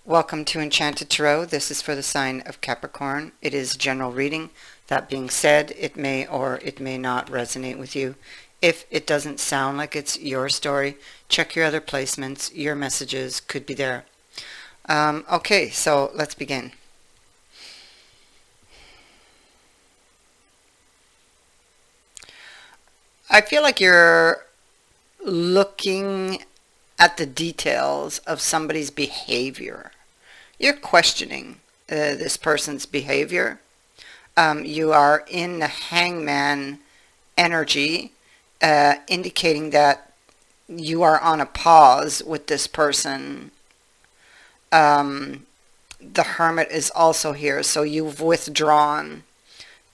Welcome to Enchanted Tarot. This is for the sign of Capricorn. It is general reading. That being said, it may or it may not resonate with you. If it doesn't sound like it's your story, check your other placements. Your messages could be there. Okay, so let's begin. I feel like you're looking at the details of somebody's behavior. You're questioning this person's behavior. You are in the hangman energy, indicating that you are on a pause with this person. The hermit is also here, so you've withdrawn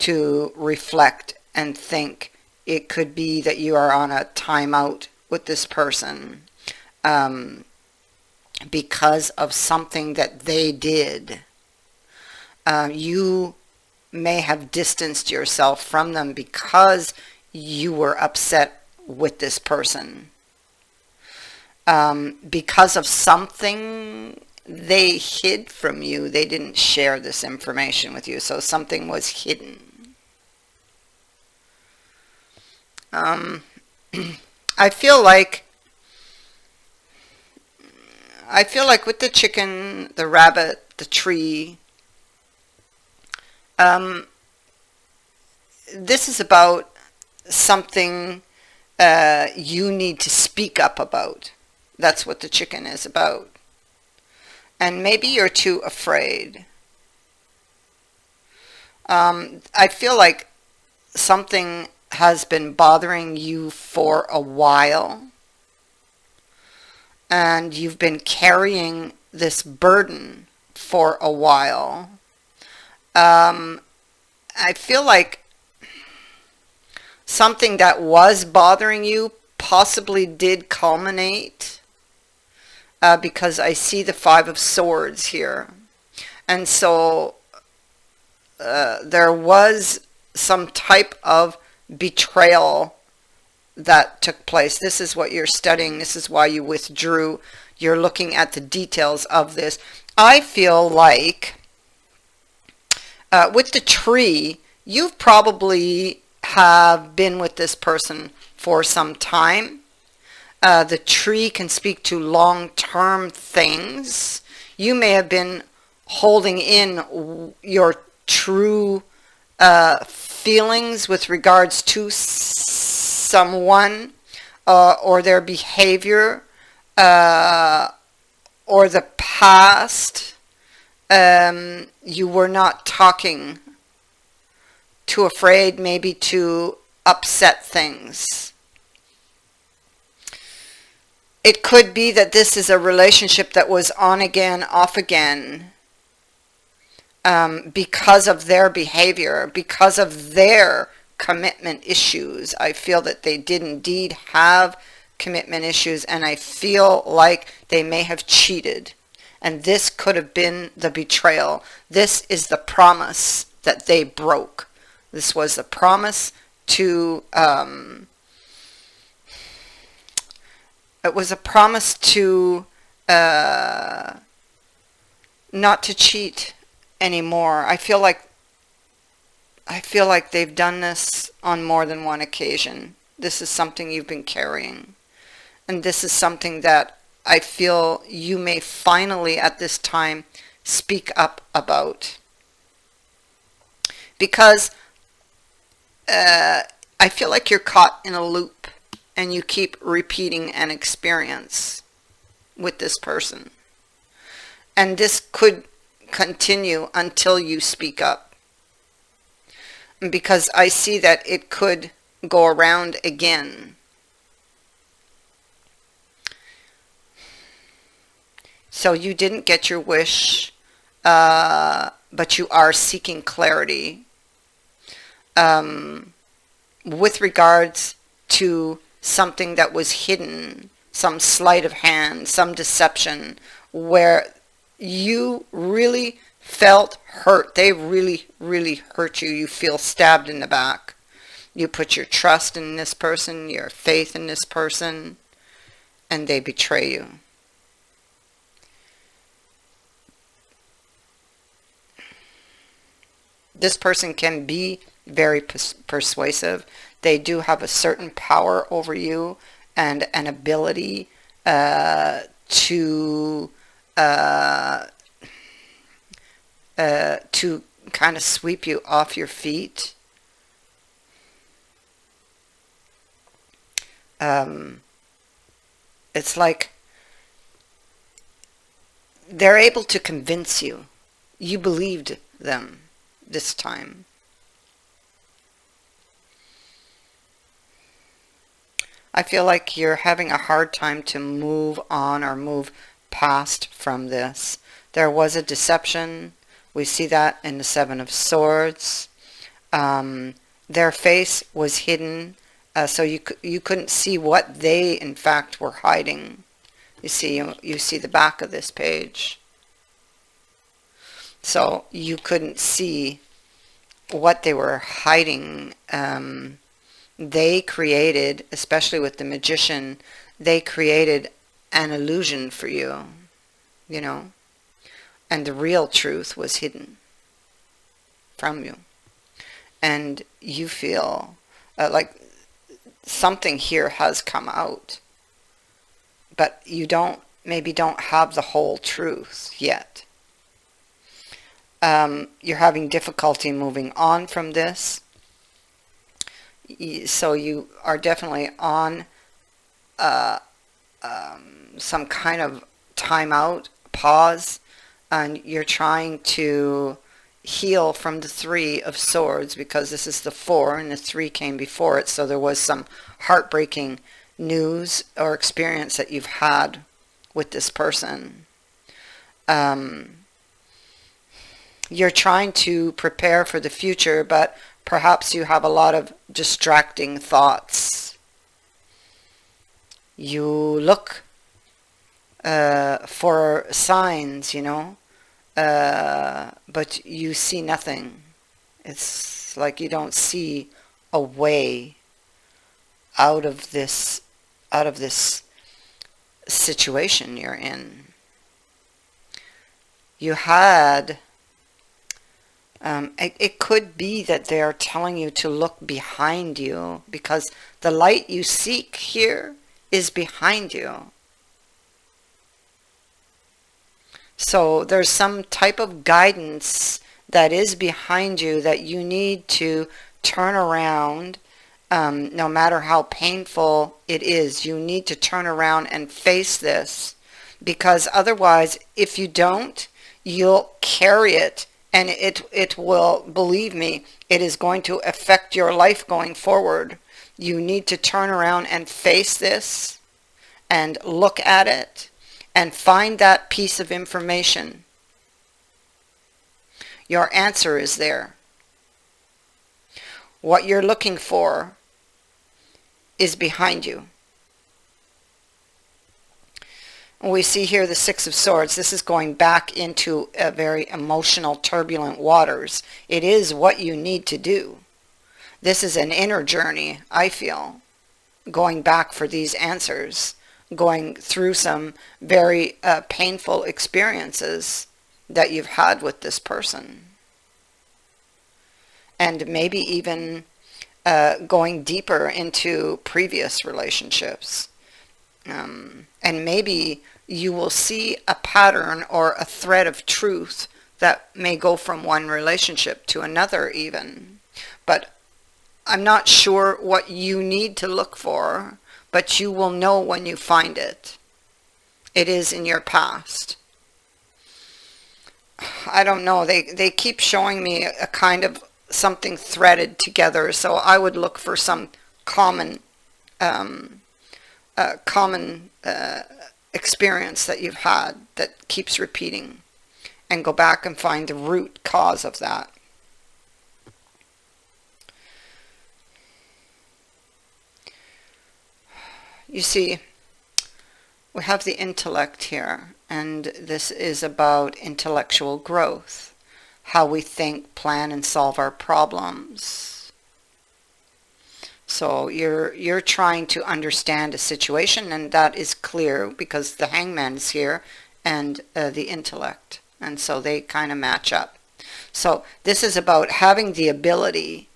to reflect and think. It could be that you are on a timeout with this person because of something that they did. You may have distanced yourself from them because you were upset with this person. Because of something they hid from you. They didn't share this information with you, so something was hidden. I feel like with the chicken, the rabbit, the tree, this is about something you need to speak up about. That's what the chicken is about. And maybe you're too afraid. I feel like something has been bothering you for a while, and you've been carrying this burden for a while. I feel like something that was bothering you possibly did culminate, because I see the Five of Swords here. And so there was some type of betrayal that took place. This is what you're studying. This is why you withdrew. You're looking at the details of this. I feel like with the tree, you probably have been with this person for some time. The tree can speak to long-term things. You may have been holding in your true feelings with regards to someone or their behavior or the past. You were not talking, too afraid maybe to upset things. It could be that this is a relationship that was on again, off again, because of their behavior, because of their commitment issues. I feel that they did indeed have commitment issues, and I feel like they may have cheated. And this could have been the betrayal. This is the promise that they broke. This was the promise to, it was a promise to not to cheat anymore. I feel like they've done this on more than one occasion. This is something you've been carrying. And this is something that I feel you may finally at this time speak up about. Because I feel like you're caught in a loop and you keep repeating an experience with this person. And this could continue until you speak up. Because I see that it could go around again. So you didn't get your wish, but you are seeking clarity with regards to something that was hidden, some sleight of hand, some deception, where you really felt hurt. They really, really hurt you. You feel stabbed in the back. You put your trust in this person, your faith in this person, and they betray you. This person can be very persuasive. They do have a certain power over you and an ability uh, to kind of sweep you off your feet. It's like they're able to convince you. You believed them this time. I feel like you're having a hard time to move on or move past from this. There was a deception. We see that in the Seven of Swords. Their face was hidden, so you couldn't see what they in fact were hiding. You see the back of this page. So you couldn't see what they were hiding. They created, especially with the magician, they created an illusion for you, you know, and the real truth was hidden from you. And you feel like something here has come out, but you maybe don't have the whole truth yet. You're having difficulty moving on from this. So you are definitely on some kind of timeout, pause, and you're trying to heal from the Three of Swords, because this is the 4 and the 3 came before it, so there was some heartbreaking news or experience that you've had with this person. You're trying to prepare for the future, but perhaps you have a lot of distracting thoughts. You look for signs, you know, but you see nothing. It's like you don't see a way out of this situation you're in. You had it could be that they are telling you to look behind you, because the light you seek here is behind you. So there's some type of guidance that is behind you that you need to turn around. No matter how painful it is, you need to turn around and face this, because otherwise, if you don't, you'll carry it. And it will, believe me, it is going to affect your life going forward. You need to turn around and face this and look at it and find that piece of information. Your answer is there. What you're looking for is behind you. We see here the Six of Swords. This is going back into a very emotional, turbulent waters. It is what you need to do. This is an inner journey, I feel, going back for these answers, going through some very painful experiences that you've had with this person. And maybe even going deeper into previous relationships. And maybe you will see a pattern or a thread of truth that may go from one relationship to another even. But I'm not sure what you need to look for, but you will know when you find it. It is in your past. I don't know. They keep showing me a kind of something threaded together, so I would look for some common experience that you've had that keeps repeating, and go back and find the root cause of that. You see, we have the intellect here, and this is about intellectual growth, how we think, plan, and solve our problems. So you're trying to understand a situation, and that is clear because the Hangman is here and the intellect, and so they kind of match up. So this is about having the ability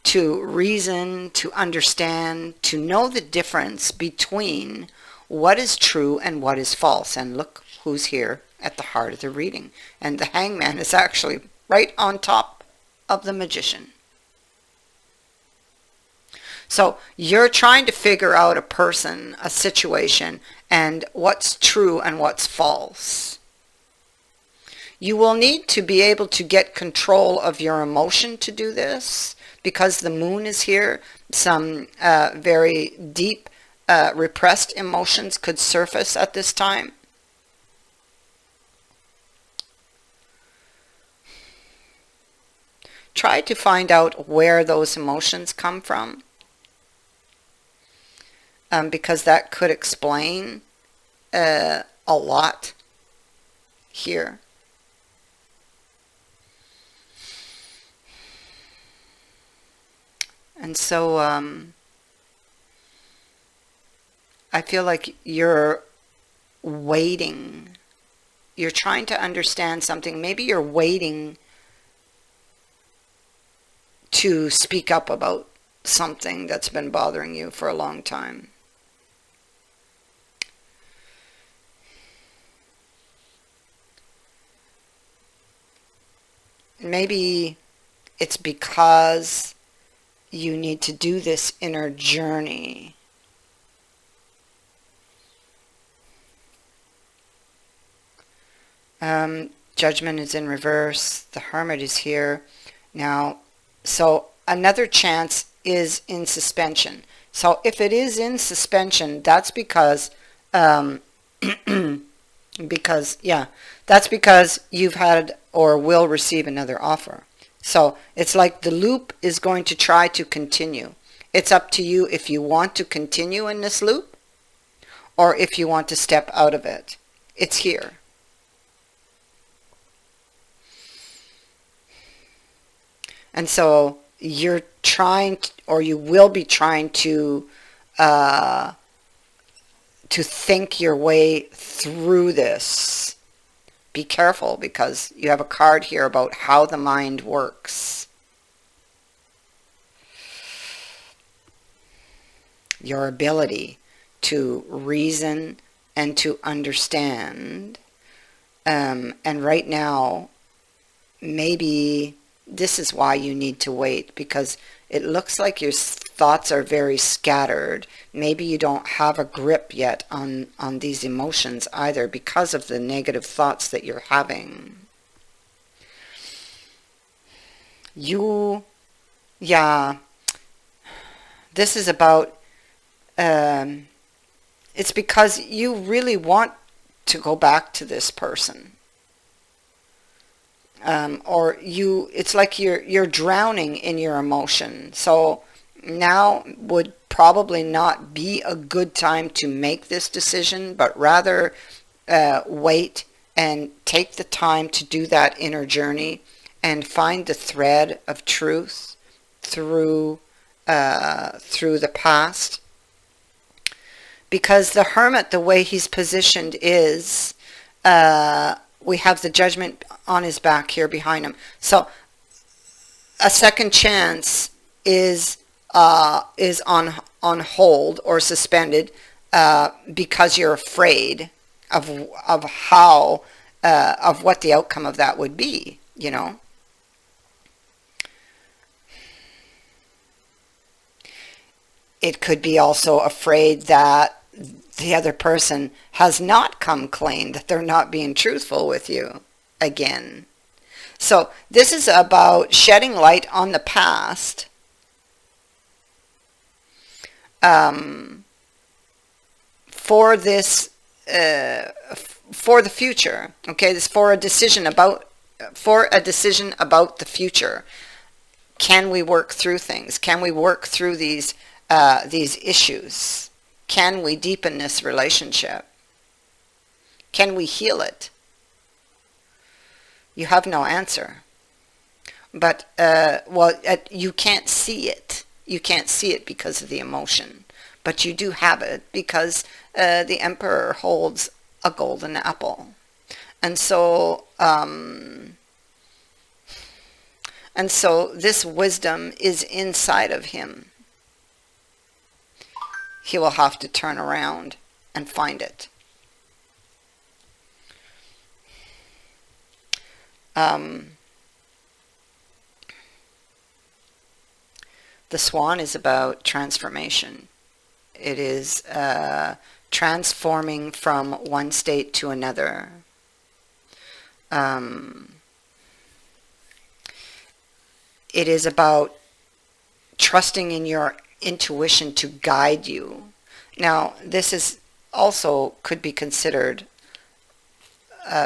to reason, to understand, to know the difference between what is true and what is false. And look who's here at the heart of the reading. And the Hangman is actually right on top of the Magician. So you're trying to figure out a person, a situation, and what's true and what's false. You will need to be able to get control of your emotion to do this, because the moon is here. Some very deep, repressed emotions could surface at this time. Try to find out where those emotions come from, because that could explain a lot here. And so I feel like you're waiting. You're trying to understand something. Maybe you're waiting to speak up about something that's been bothering you for a long time. Maybe it's because you need to do this inner journey. Judgment is in reverse. The Hermit is here. Now, so another chance is in suspension. So if it is in suspension, that's because, that's because you've had or will receive another offer. So it's like the loop is going to try to continue. It's up to you if you want to continue in this loop or if you want to step out of it. It's here. And so you're trying to, or you will be trying to think your way through this. Be careful, because you have a card here about how the mind works. Your ability to reason and to understand. And right now, maybe this is why you need to wait, because it looks like your thoughts are very scattered. Maybe you don't have a grip yet on these emotions either, because of the negative thoughts that you're having. This is about, it's because you really want to go back to this person. Or it's like you're drowning in your emotion. So now would probably not be a good time to make this decision, but rather wait and take the time to do that inner journey and find the thread of truth through the past. Because the Hermit, the way he's positioned is, we have the Judgment on his back here behind him. So a second chance is on hold or suspended because you're afraid of how of what the outcome of that would be, you know. It could be also afraid that the other person has not come clean, that they're not being truthful with you again. So this is about shedding light on the past for this for the future. Okay, this for a decision about the future. Can we work through things? Can we work through these issues? Can we deepen this relationship? Can we heal it? You have no answer. But, you can't see it. You can't see it because of the emotion. But you do have it because the Emperor holds a golden apple. And so, And so this wisdom is inside of him. He will have to turn around and find it. The swan is about transformation. It is transforming from one state to another. It is about trusting in your intuition to guide you. Now, this is also could be considered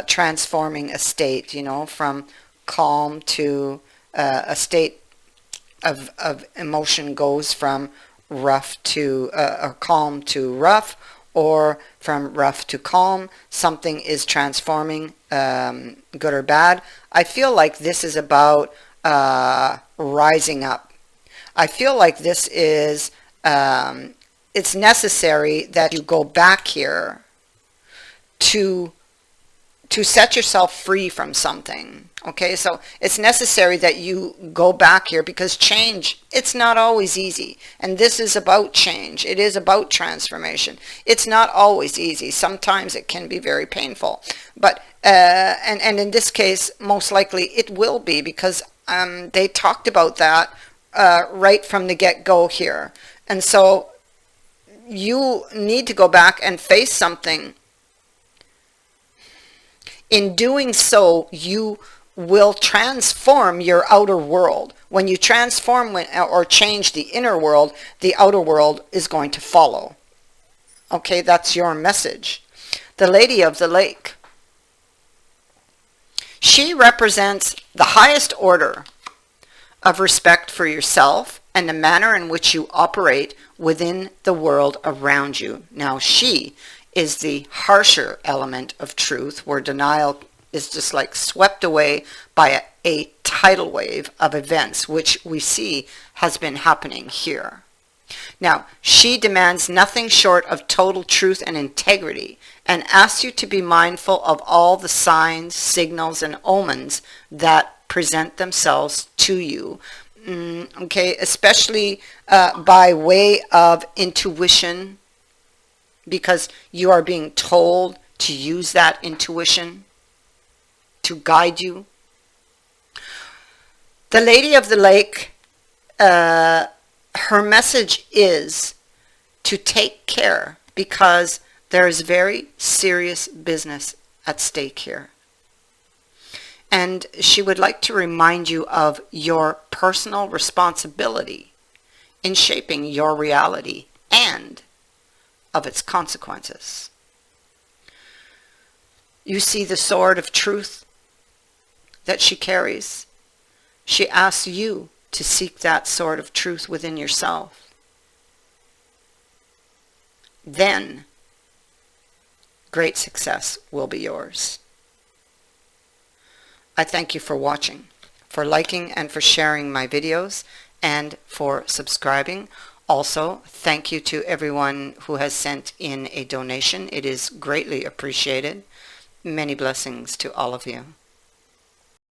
transforming a state, from calm to a state of emotion goes from rough to or calm to rough, or from rough to calm. Something is transforming, good or bad. I feel like this is about rising up. I feel like this is it's necessary that you go back here to set yourself free from something. Okay, so it's necessary that you go back here because change, it's not always easy. And this is about change. It is about transformation. It's not always easy. Sometimes it can be very painful. But, and in this case, most likely it will be, because they talked about that right from the get-go here. And so you need to go back and face something. In doing so, you will transform your outer world. When you transform or change the inner world, the outer world is going to follow. Okay, that's your message. The Lady of the Lake. She represents the highest order of respect for yourself and the manner in which you operate within the world around you. Now, she is the harsher element of truth, where denial is just like swept away by a tidal wave of events, which we see has been happening here. Now, she demands nothing short of total truth and integrity, and asks you to be mindful of all the signs, signals, and omens that present themselves to you. Okay, especially by way of intuition, because you are being told to use that intuition to guide you. The Lady of the Lake, her message is to take care, because there is very serious business at stake here. And she would like to remind you of your personal responsibility in shaping your reality and of its consequences. You see the sword of truth that she carries. She asks you to seek that sword of truth within yourself. Then great success will be yours. I thank you for watching, for liking and for sharing my videos, and for subscribing. Also, thank you to everyone who has sent in a donation. It is greatly appreciated. Many blessings to all of you.